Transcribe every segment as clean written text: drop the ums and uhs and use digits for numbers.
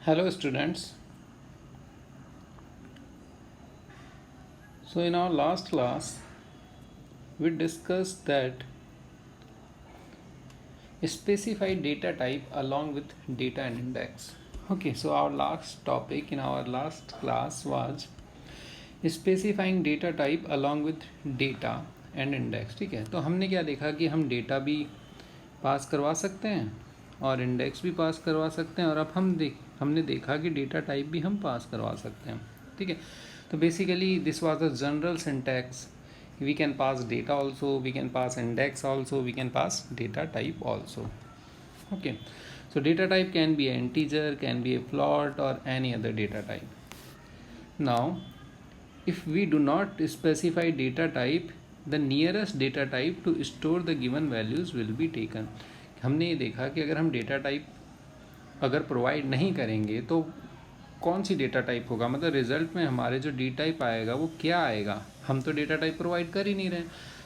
Hello students. So in our last class we discussed that specify data type along with data and index. Okay, so our last topic in our last class was specifying data type along with data and index. ठीक है, तो हमने क्या देखा कि हम data भी पास करवा सकते हैं और इंडेक्स भी पास करवा सकते हैं, और अब हमने देखा कि डेटा टाइप भी हम पास करवा सकते हैं. ठीक है, तो basically this was the general syntax. We can pass data also, we can pass index also, we can pass data type also. Okay, so data type can be an integer, can be a float or any other data type. Now if we do not specify data type, the nearest data type to store the given values will be taken. हमने ये देखा कि अगर हम data type अगर provide नहीं करेंगे तो कौन सी डेटा टाइप होगा, मतलब रिजल्ट में हमारे जो डी टाइप आएगा वो क्या आएगा. हम तो डेटा टाइप प्रोवाइड कर ही नहीं रहे.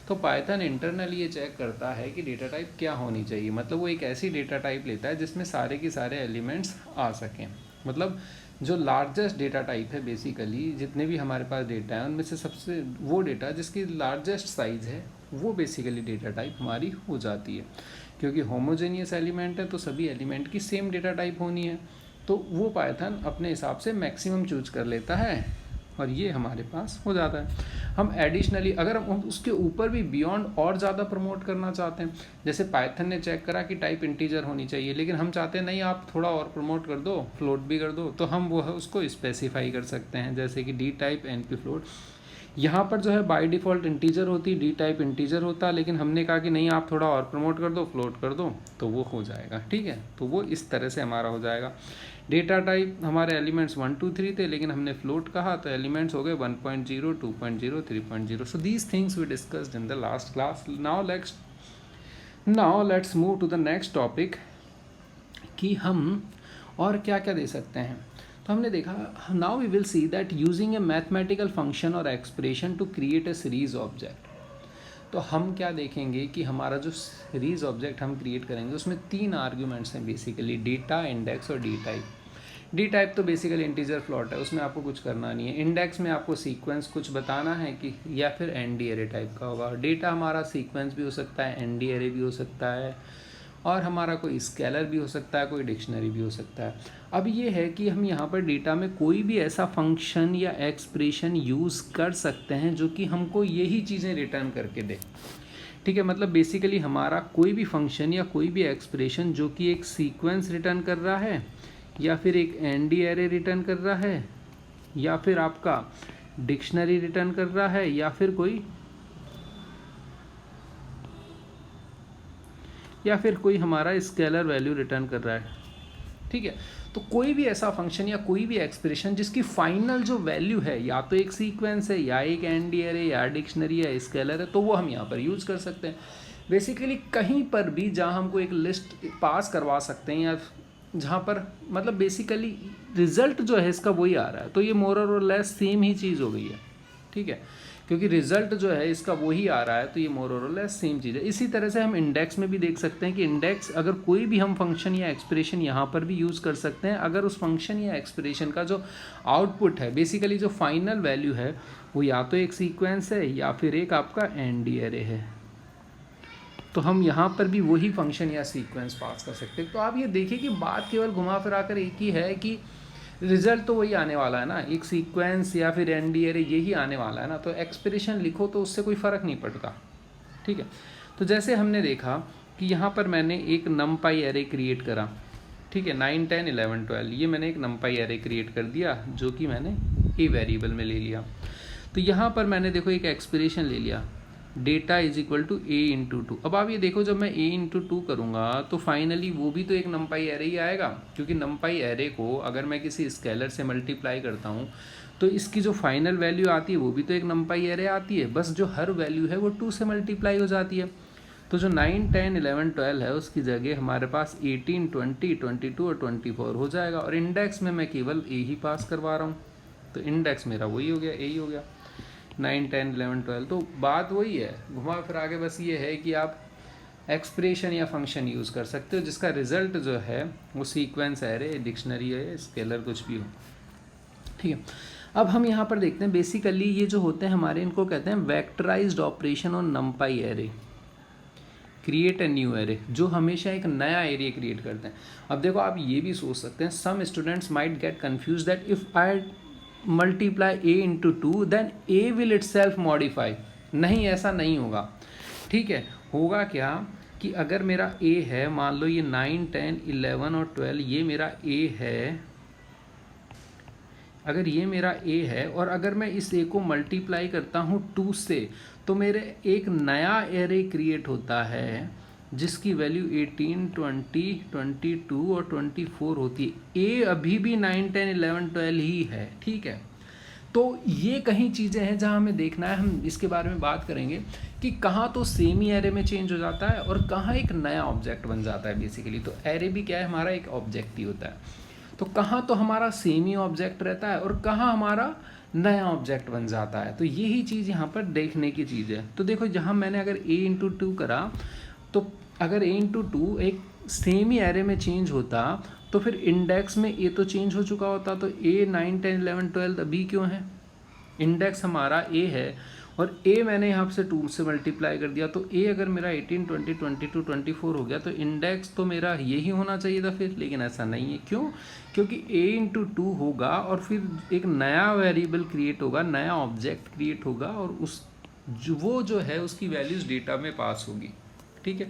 तो पाइथन इंटरनली ये चेक करता है कि डेटा टाइप क्या होनी चाहिए. मतलब वो एक ऐसी डेटा टाइप लेता है जिसमें सारे के सारे एलिमेंट्स आ सकें. मतलब जो लार्जेस्ट डेटा टाइप है, बेसिकली जितने भी हमारे पास डेटा है उनमें से सबसे वो डेटा जिसकी लार्जेस्ट साइज़ है वो बेसिकली डेटा टाइप हमारी हो जाती है. क्योंकि होमोजेनियस एलिमेंट है तो सभी एलिमेंट की सेम डेटा टाइप होनी है, तो वो पाइथन अपने हिसाब से मैक्सिमम चूज कर लेता है और ये हमारे पास हो जाता है. हम एडिशनली अगर हम उसके ऊपर भी बियॉन्ड और ज़्यादा प्रमोट करना चाहते हैं, जैसे पाइथन ने चेक करा कि टाइप इंटीजर होनी चाहिए, लेकिन हम चाहते हैं नहीं आप थोड़ा और प्रमोट कर दो, फ्लोट भी कर दो, तो हम वो है उसको स्पेसिफाई कर सकते हैं. जैसे कि D type N P float. यहाँ पर जो है बाय डिफ़ॉल्ट इंटीजर होती, डी टाइप इंटीजर होता, लेकिन हमने कहा कि नहीं आप थोड़ा और प्रमोट कर दो, फ्लोट कर दो, तो वो हो जाएगा. ठीक है, तो वो इस तरह से हमारा हो जाएगा. डेटा टाइप हमारे एलिमेंट्स 1 2 3 थे, लेकिन हमने फ्लोट कहा तो एलिमेंट्स हो गए 1.0 2.0 3.0. So these things we discussed in the last class. Now let's move to the next topic कि हम और क्या क्या दे सकते हैं. तो हमने देखा, now we will see that using a mathematical function और expression to create a series object. तो हम क्या देखेंगे कि हमारा जो सीरीज ऑब्जेक्ट हम क्रिएट करेंगे उसमें 3 आर्ग्यूमेंट्स हैं बेसिकली, डेटा, इंडेक्स और डी टाइप. डी टाइप तो बेसिकली इंटीजर फ्लोट है, उसमें आपको कुछ करना नहीं है. इंडेक्स में आपको सीक्वेंस कुछ बताना है कि या फिर एनडी एरे टाइप का होगा. डेटा हमारा सीक्वेंस भी हो सकता है, एनडी एरे भी हो सकता है, और हमारा कोई स्केलर भी हो सकता है, कोई डिक्शनरी भी हो सकता है. अब ये है कि हम यहाँ पर डेटा में कोई भी ऐसा फंक्शन या एक्सप्रेशन यूज़ कर सकते हैं जो कि हमको यही चीज़ें रिटर्न करके दे. ठीक है, मतलब बेसिकली हमारा कोई भी फंक्शन या कोई भी एक्सप्रेशन जो कि एक सीक्वेंस रिटर्न कर रहा है, या फिर एक एनडी एरे रिटर्न कर रहा है, या फिर आपका डिक्शनरी रिटर्न कर रहा है, या फिर कोई हमारा स्केलर वैल्यू रिटर्न कर रहा है. ठीक है, तो कोई भी ऐसा फंक्शन या कोई भी एक्सप्रेशन जिसकी फाइनल जो वैल्यू है या तो एक सीक्वेंस है, या एक एनडी एरे, या डिक्शनरी, या स्केलर है, तो वो हम यहाँ पर यूज़ कर सकते हैं. बेसिकली कहीं पर भी जहाँ हमको एक लिस्ट पास करवा सकते हैं, या जहाँ पर मतलब बेसिकली रिजल्ट जो है इसका वही आ रहा है, तो ये मोर और लेस सेम ही चीज़ हो गई है. ठीक है, क्योंकि रिजल्ट जो है इसका वही आ रहा है, तो ये मोर और लेस सेम चीज़ है. इसी तरह से हम इंडेक्स में भी देख सकते हैं कि इंडेक्स अगर कोई भी हम फंक्शन या एक्सप्रेशन यहाँ पर भी यूज़ कर सकते हैं अगर उस फंक्शन या एक्सप्रेशन का जो आउटपुट है, बेसिकली जो फाइनल वैल्यू है, वो या तो एक सीक्वेंस है या फिर एक आपका एनडी एरे है. तो हम यहाँ पर भी वही फंक्शन या सीक्वेंस पास कर सकते हैं. तो आप ये देखिए कि बात केवल घुमा फिरा कर एक ही है कि रिजल्ट तो वही आने वाला है ना, एक सीक्वेंस या फिर एनडी एरे यही आने वाला है ना, तो एक्सप्रेशन लिखो तो उससे कोई फ़र्क नहीं पड़ता. ठीक है, तो जैसे हमने देखा कि यहाँ पर मैंने एक नमपाई एरे क्रिएट करा. ठीक है, 9 10 11 12 ये मैंने एक नमपाई एरे क्रिएट कर दिया जो कि मैंने ए वेरिएबल में ले लिया. तो यहाँ पर मैंने देखो एक एक्सप्रेशन ले लिया, data is equal to A into 2. अब आप ये देखो जब मैं ए इंटू 2 करूँगा तो फाइनली वो भी तो एक नमपाई एरे ही आएगा, क्योंकि नमपाई एरे को अगर मैं किसी स्केलर से मल्टीप्लाई करता हूँ तो इसकी जो फाइनल वैल्यू आती है वो भी तो एक नमपाई एरे आती है, बस जो हर वैल्यू है वो 2 से मल्टीप्लाई हो जाती है. तो जो 9 10 11 12 है उसकी जगह हमारे पास 18 20 22 और 24 हो जाएगा, और इंडेक्स में मैं केवल ए ही पास करवा रहा हूँ, तो इंडेक्स मेरा वही हो गया, ए ही हो गया. 9 10 11 12, तो बात वही है, घुमा फिरा के बस ये है कि आप एक्सप्रेशन या फंक्शन यूज़ कर सकते हो जिसका रिजल्ट जो है वो सीक्वेंस एरे, डिक्शनरी है, स्केलर कुछ भी हो। ठीक है, अब हम यहाँ पर देखते हैं बेसिकली ये जो होते हैं हमारे, इनको कहते हैं vectorized operation on NumPy array, create a new array, जो हमेशा एक नया एरे क्रिएट करते हैं। अब देखो आप ये भी सोच सकते हैं, some students might get confuse that if I multiply A into two then A will itself modify. नहीं, ऐसा नहीं होगा। ठीक है, होगा क्या कि अगर मेरा ए है, मान लो ये 9, 10, 11 और 12 ये मेरा ए है, अगर ये मेरा ए है और अगर मैं इस ए को मल्टीप्लाई करता हूँ 2 से, तो मेरे एक नया एरे क्रिएट होता है जिसकी वैल्यू 18, 20, 22 और 24 होती है। ए अभी भी 9, 10, 11, 12 ही है। ठीक है, तो ये कहीं चीज़ें हैं जहाँ हमें देखना है, हम इसके बारे में बात करेंगे कि कहाँ तो सेम ही एरे में चेंज हो जाता है और कहाँ एक नया ऑब्जेक्ट बन जाता है बेसिकली। तो एरे भी क्या है, हमारा एक ऑब्जेक्ट ही होता है। तो कहाँ तो हमारा सेम ही ऑब्जेक्ट रहता है और कहाँ हमारा नया ऑब्जेक्ट बन जाता है। तो यही चीज़ यहाँ पर देखने की चीज़ है। तो देखो, जहाँ मैंने अगर a इंटू 2 करा, तो अगर a इंटू 2 एक सेम ही एरे में चेंज होता तो फिर इंडेक्स में a तो चेंज हो चुका होता। तो a 9, 10, 11, 12 अभी क्यों है? इंडेक्स हमारा a है और a मैंने यहाँ से 2 से मल्टीप्लाई कर दिया। तो a अगर मेरा 18, 20, 22, 24 हो गया तो इंडेक्स तो मेरा यही होना चाहिए था फिर, लेकिन ऐसा नहीं है। क्यों? क्योंकि a इंटू 2 होगा और फिर एक नया वेरिएबल क्रिएट होगा, नया ऑब्जेक्ट क्रिएट होगा और वो जो है उसकी वैल्यूज़ डेटा में पास होगी। ठीक है,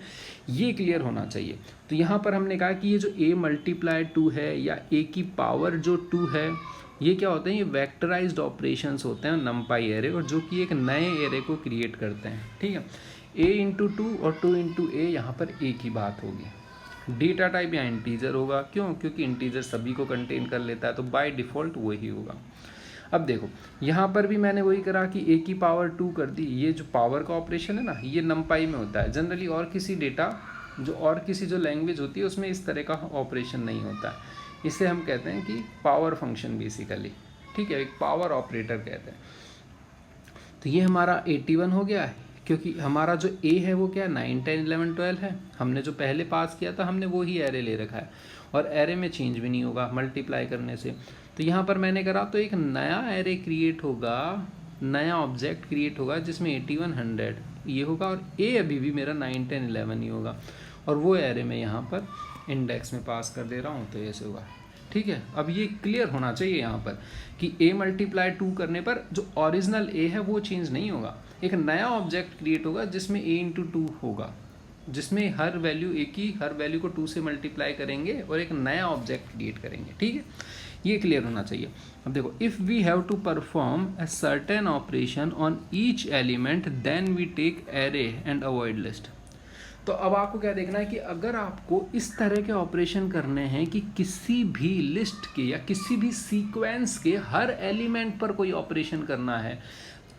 ये क्लियर होना चाहिए। तो यहाँ पर हमने कहा कि ये जो a मल्टीप्लाई 2 है या a की पावर जो 2 है, ये क्या होते हैं? ये वेक्टराइज्ड ऑपरेशंस होते हैं नंपाई एरे, और जो कि एक नए एरे को क्रिएट करते हैं। ठीक है, a इंटू 2 और 2 इंटू a, यहाँ पर a की बात होगी। डेटा टाइप यहाँ इंटीजर होगा। क्यों? क्योंकि इंटीजर सभी को कंटेन कर लेता है, तो बाय डिफ़ॉल्ट वही होगा। अब देखो, यहाँ पर भी मैंने वही करा कि a की पावर 2 कर दी। ये जो पावर का ऑपरेशन है ना, ये नंपाई में होता है जनरली, और किसी जो लैंग्वेज होती है उसमें इस तरह का ऑपरेशन नहीं होता है। इसे हम कहते हैं कि पावर फंक्शन बेसिकली। ठीक है, एक पावर ऑपरेटर कहते हैं। तो ये हमारा 81 हो गया है, क्योंकि हमारा जो a है वो क्या है? 9, 10, 11, 12 है। हमने जो पहले पास किया था हमने वो ही एरे ले रखा है और एरे में चेंज भी नहीं होगा मल्टीप्लाई करने से। तो यहाँ पर मैंने करा तो एक नया एरे क्रिएट होगा, नया ऑब्जेक्ट क्रिएट होगा जिसमें 81, 100 ये होगा और a अभी भी मेरा 9, 10, 11 ही होगा और वो एरे में यहाँ पर इंडेक्स में पास कर दे रहा हूँ, तो ऐसे होगा। ठीक है, अब ये क्लियर होना चाहिए यहाँ पर कि a मल्टीप्लाई 2 करने पर जो ओरिजिनल a है वो चेंज नहीं होगा। एक नया ऑब्जेक्ट क्रिएट होगा जिसमें a इंटू 2 होगा, जिसमें हर वैल्यू a की हर वैल्यू को 2 से मल्टीप्लाई करेंगे और एक नया ऑब्जेक्ट क्रिएट करेंगे। ठीक है, ये क्लियर होना चाहिए। अब देखो, if we have to perform a certain operation on each element then we take array and avoid list. तो अब आपको क्या देखना है कि अगर आपको इस तरह के ऑपरेशन करने हैं कि किसी भी लिस्ट के या किसी भी सीक्वेंस के हर एलिमेंट पर कोई ऑपरेशन करना है,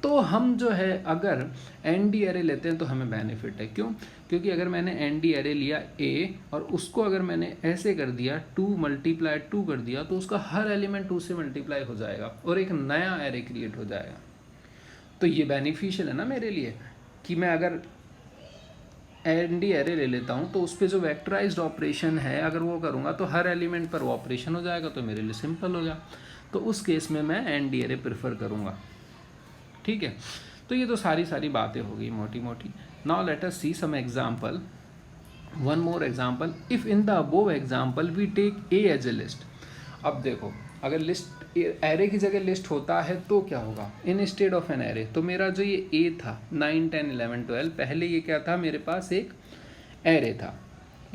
तो हम जो है अगर एनडी एरे लेते हैं तो हमें बेनिफिट है। क्यों? क्योंकि अगर मैंने एनडी एरे लिया a और उसको अगर मैंने ऐसे कर दिया 2 मल्टीप्लाई 2 कर दिया, तो उसका हर एलिमेंट 2 से मल्टीप्लाई हो जाएगा और एक नया एरे क्रिएट हो जाएगा। तो ये बेनिफिशियल है ना मेरे लिए कि मैं अगर एनडी एरे ले लेता हूँ तो उस पर जो वेक्टराइज्ड ऑपरेशन है अगर वो करूँगा तो हर एलिमेंट पर वो ऑपरेशन हो जाएगा, तो मेरे लिए सिंपल हो गया। तो उस केस में मैं एनडी एरे प्रेफर करूँगा। ठीक है, तो ये तो सारी बातें हो गई मोटी मोटी। Now let us see some example, one more example. If in the above example we take A as a list. अब देखो, अगर लिस्ट एरे की जगह लिस्ट होता है तो क्या होगा? इन स्टेड ऑफ एन एरे। तो मेरा जो ये ए था 9, 10, 11, 12, पहले ये क्या था? मेरे पास एक एरे था,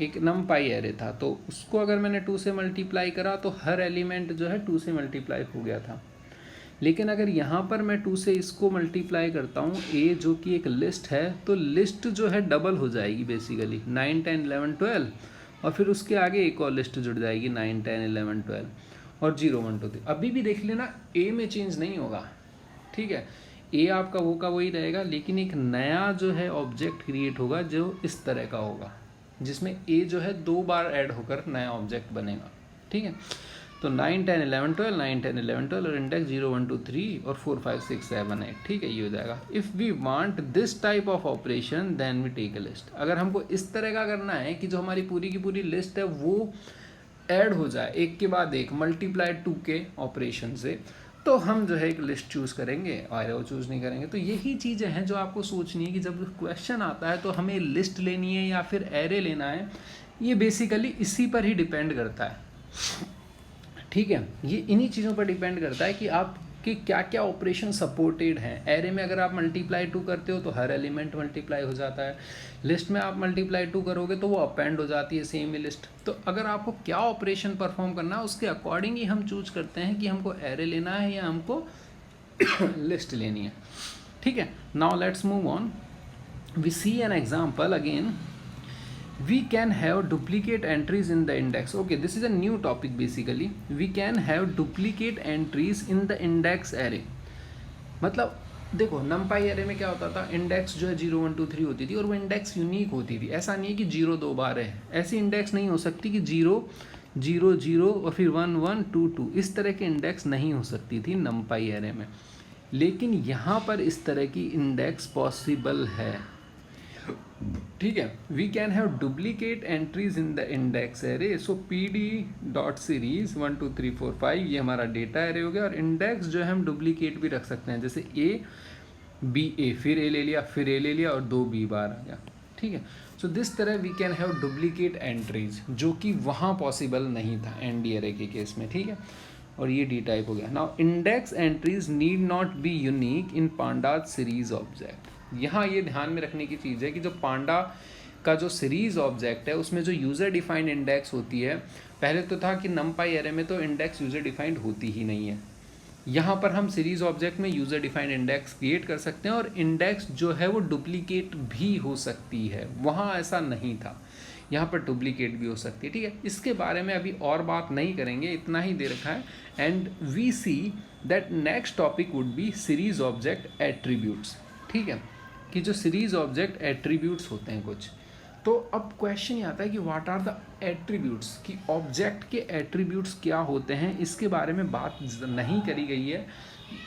एक नमपाई एरे था। तो उसको अगर मैंने 2 से मल्टीप्लाई करा तो हर एलिमेंट जो है 2 से मल्टीप्लाई हो गया था। लेकिन अगर यहाँ पर मैं 2 से इसको मल्टीप्लाई करता हूँ, a जो कि एक लिस्ट है, तो लिस्ट जो है डबल हो जाएगी बेसिकली, 9, 10, 11, 12 और फिर उसके आगे एक और लिस्ट जुड़ जाएगी 9, 10, 11, 12 और 0, 1, 2, 3। अभी भी देख लेना a में चेंज नहीं होगा। ठीक है, a आपका वो का वही रहेगा, लेकिन एक नया जो है ऑब्जेक्ट क्रिएट होगा जो इस तरह का होगा, जिसमें a जो है 2 बार ऐड होकर नया ऑब्जेक्ट बनेगा। ठीक है, तो 9 10 11 12 9 10 11 12 और इंडेक्स 0 1 2 3 और 4 5 6 7 8, ठीक है, ये हो जाएगा। If we want this type of operation then we take a list. अगर हमको इस तरह का करना है कि जो हमारी पूरी की पूरी लिस्ट है वो ऐड हो जाए एक के बाद एक मल्टीप्लाई 2 के ऑपरेशन से, तो हम जो है एक लिस्ट चूज़ करेंगे और वो चूज़ नहीं करेंगे। तो यही चीज़ें हैं जो आपको सोचनी है कि जब क्वेश्चन आता है तो हमें लिस्ट लेनी है या फिर एरे लेना है, ये बेसिकली इसी पर ही डिपेंड करता है, ठीक है। ये इन्हीं चीज़ों पर डिपेंड करता है कि आपके क्या क्या ऑपरेशन सपोर्टेड हैं। एरे में अगर आप मल्टीप्लाई 2 करते हो तो हर एलिमेंट मल्टीप्लाई हो जाता है, लिस्ट में आप मल्टीप्लाई 2 करोगे तो वो अपेंड हो जाती है सेम ही लिस्ट। तो अगर आपको क्या ऑपरेशन परफॉर्म करना है उसके अकॉर्डिंग ही हम चूज करते हैं कि हमको एरे लेना है या हमको लिस्ट लेनी है, ठीक है। Now let's move on, we see an example again. We can have duplicate entries in the index. Okay, this is a new topic basically. We can have duplicate entries in the index array. मतलब देखो numpy array में क्या होता था, index जो है 0 1 2 3 होती थी और वो इंडेक्स यूनिक होती थी। ऐसा नहीं है कि 0 2 बार है, ऐसी इंडेक्स नहीं हो सकती कि 0 0 0 और फिर 1 1 2 2, इस तरह की इंडेक्स नहीं हो सकती थी numpy array में। लेकिन यहाँ पर इस तरह की इंडेक्स पॉसिबल है, ठीक है। We can have duplicate entries in the index array. So PD dot series 1 2 3 4 5 ये हमारा डेटा एरे हो गया, और इंडेक्स जो है हम डुप्लीकेट भी रख सकते हैं, जैसे A फिर A ले लिया, फिर A ले लिया और 2 B बार आ गया, ठीक है। सो दिस तरह we can have duplicate entries, जो कि वहाँ पॉसिबल नहीं था ND एरे के केस में, ठीक है। और ये D टाइप हो गया। Now index entries need not be unique in pandas series object. यहाँ ये ध्यान में रखने की चीज़ है कि जो पांडा का जो सीरीज ऑब्जेक्ट है उसमें जो यूज़र डिफाइंड इंडेक्स होती है, पहले तो था कि numpy एरे में तो इंडेक्स यूज़र डिफाइंड होती ही नहीं है। यहाँ पर हम सीरीज ऑब्जेक्ट में यूज़र डिफाइंड इंडेक्स क्रिएट कर सकते हैं और इंडेक्स जो है वो डुप्लीकेट भी हो सकती है, वहाँ ऐसा नहीं था, यहाँ पर डुप्लीकेट भी हो सकती है, ठीक है। इसके बारे में अभी और बात नहीं करेंगे, इतना ही दे रखा है। And we see that next topic would be series object attributes, ठीक है, कि जो सीरीज ऑब्जेक्ट एट्रीब्यूट्स होते हैं कुछ। तो अब क्वेश्चन ये आता है कि व्हाट आर द एट्रीब्यूट्स, कि ऑब्जेक्ट के एट्रीब्यूट्स क्या होते हैं, इसके बारे में बात नहीं करी गई है,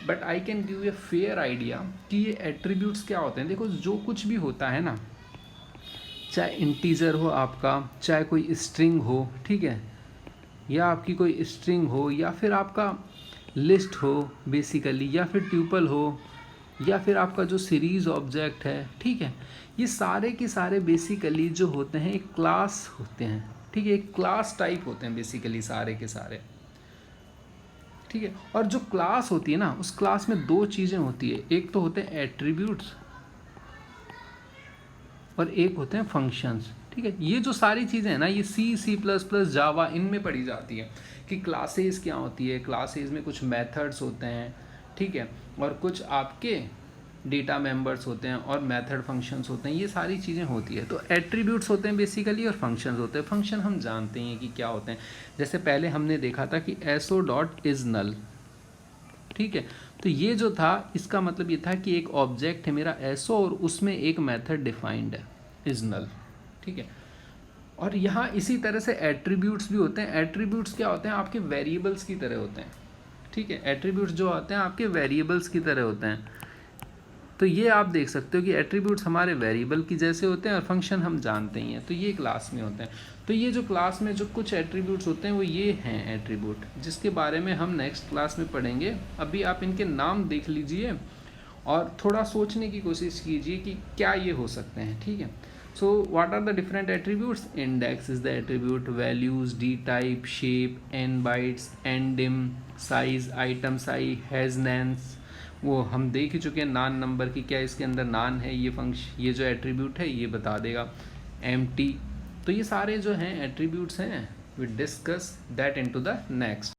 but I can give a fair idea कि ये एट्रीब्यूट्स क्या होते हैं। देखो जो कुछ भी होता है ना, चाहे इंटीजर हो आपका, चाहे कोई स्ट्रिंग हो, ठीक है, या आपकी कोई स्ट्रिंग हो, या फिर आपका लिस्ट हो बेसिकली, या फिर ट्यूपल हो, या फिर आपका जो सीरीज ऑब्जेक्ट है, ठीक है, ये सारे के सारे बेसिकली जो होते हैं एक क्लास होते हैं, ठीक है, एक क्लास टाइप होते हैं बेसिकली सारे के सारे, ठीक है। और जो क्लास होती है ना, उस क्लास में 2 चीज़ें होती है, एक तो होते हैं एट्रीब्यूट्स और एक होते हैं फंक्शंस, ठीक है। ये जो सारी चीज़ें हैं ना, ये C++, जावा इनमें पढ़ी जाती है कि क्लासेस क्या होती है। क्लासेस में कुछ मेथड्स होते हैं, ठीक है, और कुछ आपके डेटा मेंबर्स होते हैं और मेथड फंक्शंस होते हैं, ये सारी चीज़ें होती है। तो एट्रीब्यूट्स होते हैं बेसिकली और फंक्शंस होते हैं। फंक्शन हम जानते हैं कि क्या होते हैं, जैसे पहले हमने देखा था कि SO डॉट इज़ नल, ठीक है। तो ये जो था इसका मतलब ये था कि एक ऑब्जेक्ट है मेरा SO और उसमें एक मेथड डिफाइंड है इज़ नल, ठीक है। और यहाँ इसी तरह से एट्रीब्यूट्स भी होते हैं। एट्रीब्यूट्स क्या होते हैं, आपके वेरिएबल्स की तरह होते हैं, ठीक है। एट्रीब्यूट्स जो होते हैं आपके वेरिएबल्स की तरह होते हैं। तो ये आप देख सकते हो कि एट्रीब्यूट्स हमारे वेरिएबल की जैसे होते हैं और फंक्शन हम जानते ही हैं, तो ये क्लास में होते हैं। तो ये जो क्लास में जो कुछ एट्रीब्यूट्स होते हैं वो ये हैं एट्रीब्यूट, जिसके बारे में हम नेक्स्ट क्लास में पढ़ेंगे। अभी आप इनके नाम देख लीजिए और थोड़ा सोचने की कोशिश कीजिए कि क्या ये हो सकते हैं, ठीक है। So what are the different attributes? Index is the attribute, values, D type, shape, n bytes, ndim, size, item size, has nans, वो हम देख ही चुके हैं नान नंबर की, क्या इसके अंदर नान है, ये फंक्शन, ये जो एट्रीब्यूट है ये बता देगा। empty, तो ये सारे जो हैं एट्रीब्यूट्स हैं, we discuss that into the next